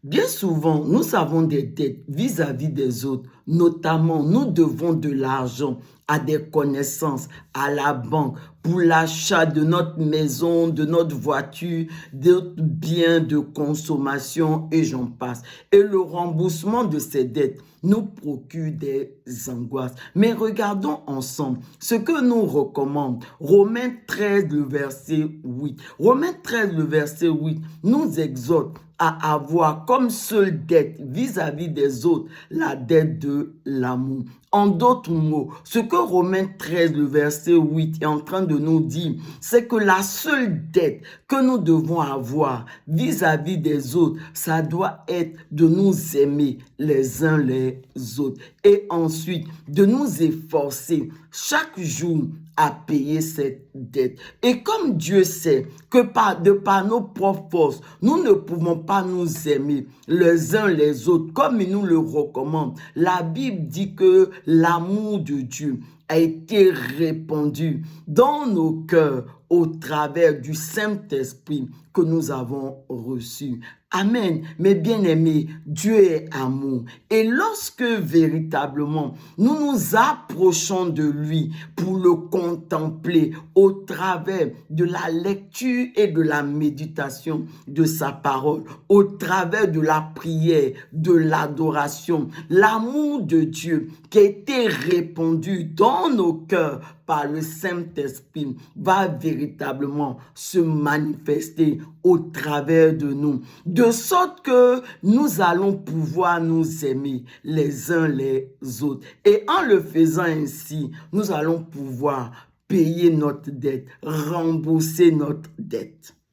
Bien souvent, nous avons des dettes vis-à-vis des autres. Notamment, nous devons de l'argent à des connaissances, à la banque, pour l'achat de notre maison, de notre voiture, d'autres biens de consommation et j'en passe. Et le remboursement de ces dettes nous procure des angoisses. Mais regardons ensemble ce que nous recommande Romains 13, le verset 8. Romains 13, le verset 8 nous exhorte à avoir comme seule dette vis-à-vis des autres la dette de l'amour. En d'autres mots, ce que Romains 13, le verset 8 est en train de nous dire, c'est que la seule dette que nous devons avoir vis-à-vis des autres, ça doit être de nous aimer les uns les autres. Et ensuite, de nous efforcer chaque jour à payer cette dette. Et comme Dieu sait que de par nos propres forces, nous ne pouvons pas nous aimer les uns les autres comme il nous le recommande. La Bible dit que l'amour de Dieu a été répandu dans nos cœurs au travers du Saint-Esprit que nous avons reçu. Amen. Mes bien-aimés, Dieu est amour. Et lorsque véritablement nous nous approchons de lui pour le contempler au travers de la lecture et de la méditation de sa parole, au travers de la prière, de l'adoration, l'amour de Dieu qui a été répandu dans nos cœurs par le Saint-Esprit va véritablement se manifester au travers de nous, de sorte que nous allons pouvoir nous aimer les uns les autres. Et en le faisant ainsi, nous allons pouvoir payer notre dette, rembourser notre dette.